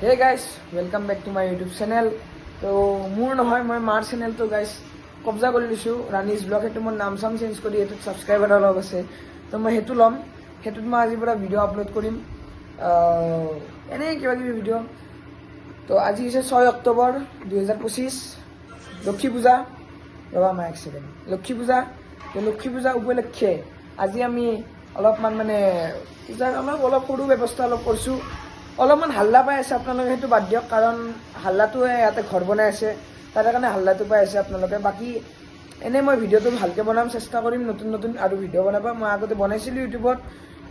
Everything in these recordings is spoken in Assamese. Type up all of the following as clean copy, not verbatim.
Hey guys, welcome back to my YouTube channel. তো মোৰ নহয় মই মাৰ চেনেলটো গাইছ কবজা কৰি লৈছোঁ ৰাণীজ ব্লগ। সেইটো মোৰ নাম চাম চেঞ্জ কৰি এইটোত ছাবস্ক্ৰাইবাৰ অলপ আছে, তো মই সেইটো ল'ম। সেইটোত মই আজিৰ পৰা ভিডিঅ' আপলোড কৰিম, এনেই কিবা কিবি ভিডিঅ'। তো আজি হৈছে 6 অক্টোবৰ 2025, লক্ষী পূজা। ৰবা মই এক ছেকেণ্ড, লক্ষী পূজা। তো লক্ষী পূজা উপলক্ষে আজি আমি অলপমান মানে পূজাৰ অলপ সৰু ব্যৱস্থা অলপ কৰিছোঁ। অলপমান হাল্লা পাই আছে আপোনালোকে, সেইটো বাদ দিয়ক, কাৰণ হাল্লাটো ইয়াতে ঘৰ বনাই আছে তাৰ কাৰণে হাল্লাটো পাই আছে আপোনালোকে। বাকী এনেই মই ভিডিঅ'টো ভালকৈ বনাম, চেষ্টা কৰিম নতুন নতুন আৰু ভিডিঅ' বনাব। মই আগতে বনাইছিলোঁ ইউটিউবত,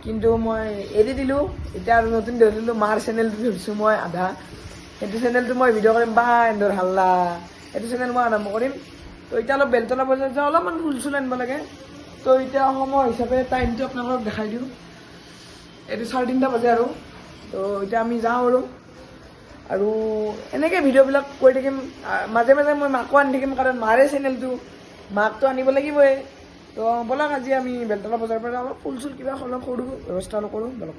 কিন্তু মই এৰি দিলোঁ। এতিয়া আৰু নতুন ধৰিলোঁ মাৰ চেনেলটো ধৰিছোঁ মই আধা, সেইটো চেনেলটো মই ভিডিঅ' কৰিম বা এন্দৰ হাল্লা, সেইটো চেনেল মই আৰম্ভ কৰিম। তো এতিয়া অলপ বেলতলা বজাৰ যাওঁ, অলপমান ফুল চুল আনিব লাগে। তো এতিয়া সময় হিচাপে টাইমটো আপোনালোকক দেখাই দিওঁ। এইটো 3:30 বাজে আৰু। তো এতিয়া আমি যাওঁ আৰু এনেকৈ ভিডিঅ'বিলাক কৰি থাকিম। মাজে মাজে মই মাকো আনি থাকিম, কাৰণ মাৰে চেনেলটো, মাকটো আনিব লাগিবই। তো ব'লক আজি আমি বেলতলা বজাৰৰ পৰা অলপ ফুল চুল কিবা অলপ সৰু ব্যৱস্থা অলপ কৰোঁ ব'লক।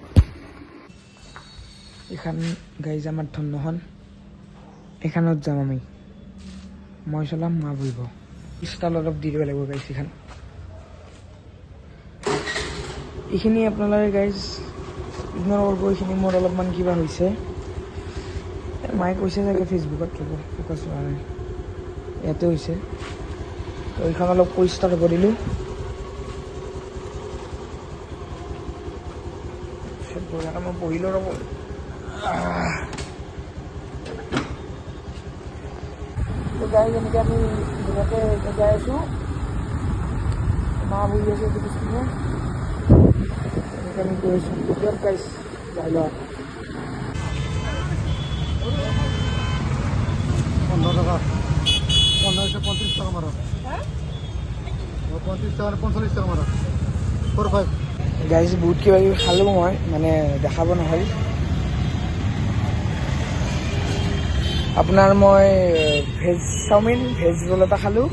এইখন গাইজ আমাৰ ধন্যখন, এইখনত যাম আমি। মই চলাম, মা বহিব। ষ্টাইল অলপ দি দিব লাগিব গাইজ। এইখিনি আপোনালোকে গাইজ ইগনৰ কৰিব, এইখিনি মোৰ অলপমান কিবা হৈছে। মায়ে কৈছে চাগে ফেচবুকত ৰ'ব, ফ'কাছ হোৱা নাই, ইয়াতে হৈছে। তো এইখন অলপ পৰিষ্কাৰ হ'ব দিলোঁ। বঢ়িয়াকৈ মই বহিলোঁ ৰ'ব। তো গাইজ এনেকৈ আমি ধুনীয়াকৈ যাই আছোঁ, মা বহি আছে এইটো পিছপিনে, এনেকৈ আমি গৈ আছোঁ। দিয়ক গাইজ যাই লওঁ। 15 টাকা, 15-35 টাকা মারা, 35 টাকা 45 টাকা মারা, 4-5। গাইজ বহুত কিবা কিবি খালোঁ মই, মানে দেখাব নহ'ল। আপোনাৰ মই ভেজ চাওমিন, ভেজ ৰোল এটা খালোঁ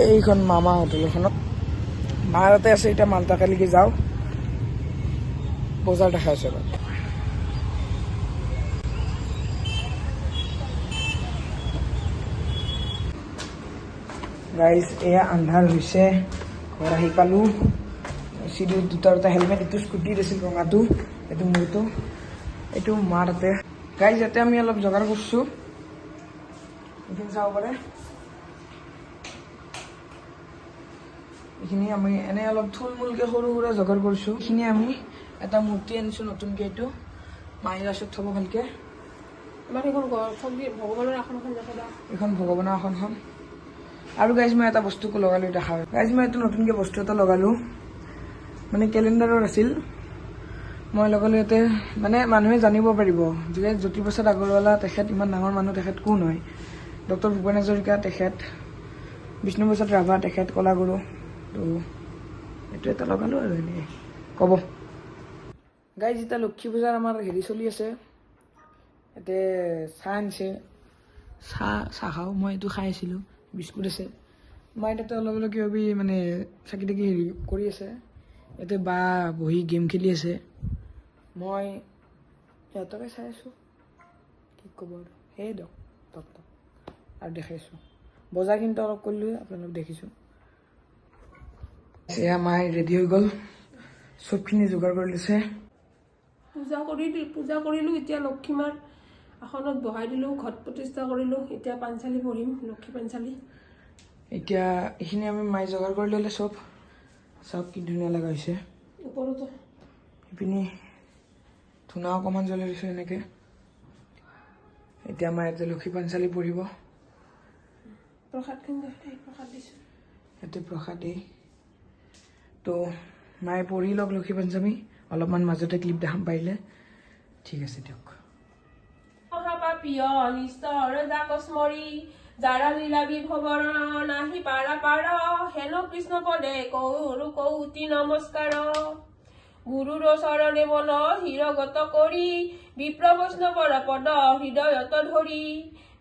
এইখন মামা হোটেল এখনত। মাৰ তাতে আছে এতিয়া, মালটাকালৈকে যাওঁ, বজাৰ দেখাই আছে বাৰু। গাইজ এয়া আন্ধাৰ হৈছে, ঘৰ আহি পালোঁ। চিৰিত দুটা হেলমেট, এইটো স্কুটিত আছিল ৰঙাটো, এইটো মোৰটো, এইটো মাৰ তাতে। গাইজ ইয়াতে আমি অলপ যোগাৰ কৰিছোঁ, এইখিনি চাব পাৰে। এইখিনি আমি এনে অলপ থুলমূলকৈ সৰু সুৰা যোগাৰ কৰিছোঁ। এইখিনি আমি এটা মূৰ্তি আনিছোঁ নতুনকৈ, এইটো মাহিৰ আচত থ'ব ভালকৈ। আমাৰ এইখন ভগৱানৰ আসনখন দেখা, এইখন ভগৱানৰ আসনখন। আৰু গাইজ মই এটা বস্তু লগালোঁ, দেখা গাইজ মই এইটো নতুনকৈ বস্তু এটা লগালোঁ, মানে কেলেণ্ডাৰৰ আছিল। মই লগালোঁ ইয়াতে, মানে মানুহে জানিব পাৰিব যে জ্যোতিপ্ৰসাদ আগৰৱালা তেখেত ইমান ডাঙৰ মানুহ, তেখেত কোন হয়। ডক্টৰ ভূপেন হাজৰিকা তেখেত, বিষ্ণুপ্ৰসাদ ৰাভা তেখেত কলাগুৰু। তো এইটো এটা লগালোঁ আৰু এনেকৈ ক'ব। গাইজ এতিয়া লক্ষী পূজাৰ আমাৰ হেৰি চলি আছে, ইয়াতে চাহ আনিছে, চাহ খাওঁ। মই এইটো খাই আছিলোঁ, বিস্কুট আছে। মায়ে তাতে অলপ অলপ কিবা কিবি মানে চাকি তাকি হেৰি কৰি আছে। ইয়াতে বা বহি গেম খেলি আছে, মই সিহঁতকে চাই আছোঁ। কি ক'ব আৰু, সেই দিয়ক আৰু দেখাইছোঁ। বজাৰ কিন্তু অলপ কৰিলোঁ, আপোনালোক দেখিছোঁ। এয়া মায়ে ৰেডি হৈ গ'ল, চবখিনি যোগাৰ কৰি লৈছে। পূজা কৰিলোঁ। এতিয়া লক্ষীমাৰ আসনত বহাই দিলোঁ, ঘট প্ৰতিষ্ঠা কৰিলোঁ। এতিয়া পাঞ্চালী পঢ়িম, লক্ষী পাঞ্চালী। এতিয়া এইখিনি আমি মায়ে যোগাৰ কৰি ল'লে চব, চাওক কি ধুনীয়া লগা হৈছে। ওপৰতো এইপিনি ধূনা অকণমান জ্বলাই দিছোঁ এনেকৈ। এতিয়া মায়ে ইয়াতে লক্ষী পাঞ্চালী পঢ়িব। প্ৰসাদখিনি প্ৰসাদ দিছোঁ, ইয়াতে প্ৰসাদ এই। তো মায়ে পঢ়ি লওক লক্ষী পঞ্চমী, অলপমান মাজতে ক্লিপ দেখাম পাৰিলে। ঠিক আছে দিয়ক। মহাপাপীয় অনিষ্টৰ জাকস্মৰী, যাৰা লীলা বিভৱৰ নাহি পাৰা পাৰ, হেন কৃষ্ণ পদে কৌৰু কৌতি নমস্কাৰ। গুৰুৰ চৰণে মন হীৰগত কৰি, বিপ্ৰ বৈষ্ণৱৰ পদ হৃদয়ত ধৰি,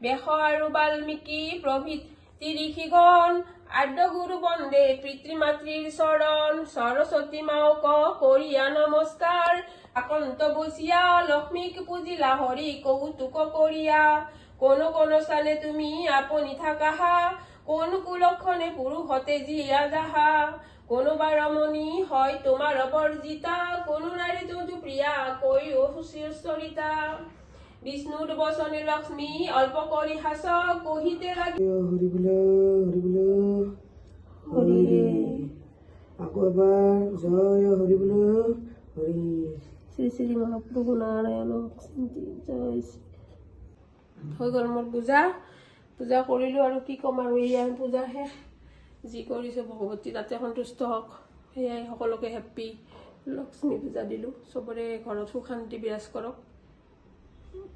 বেশ আৰু বাল্মীকি প্ৰভৃতি ঋষিগণ, আদ্য গুরু বন্দে পিতৃমাতৃর শরণ সরস্বতী মাওক করিয়া নমস্কার আকন্ত বসিয়া লক্ষ্মীক পুজিলা হরি কৌতুক করিয়া কোন কোন স্থানে তুমি আপনি থাকাহা কোন কুলক্ষণে পুরু হতে জিয়া যাহা কোনবা রমণী হয় তোমার অপর্জিতা কোন নারী যজু প্রিয়া কই ও সুশীলচরিতা বিষ্ণুর বসনে লক্ষ্মী অল্প করি হাস কহিতে লাগি হৰি বোলে হৰি বোলে হৰি আকৌ এবাৰ জয় হৰি বোলে হৰি শ্ৰী শ্ৰী মহাপ্ৰভু নাৰায়ণ জয় হৈ গ'ল মোৰ পূজা পূজা কৰিলোঁ আৰু কি ক'ম আৰু এয়াই পূজা শেষ যি কৰিছে ভগৱতী তাতে সন্তুষ্ট হওক সেয়াই সকলোকে হেপ্পী লক্ষ্মী পূজা দিলোঁ চবৰে ঘৰত সুখ শান্তি বিৰাজ কৰক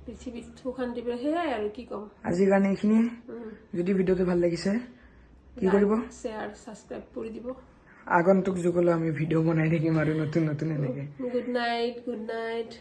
পৃথিৱীত সুখ শান্তি বিৰাজ সেয়াই আৰু কি ক'ম আজিৰ কাৰণে এইখিনিয়ে যদি ভিডিঅ'টো ভাল লাগিছে কি কৰিব শ্বেয়াৰ ছাবস্ক্ৰাইব কৰি দিব আগন্তুক যুগলৈ আমি ভিডিঅ' বনাই থাকিম আৰু নতুন নতুন এনেকৈ গুড নাইট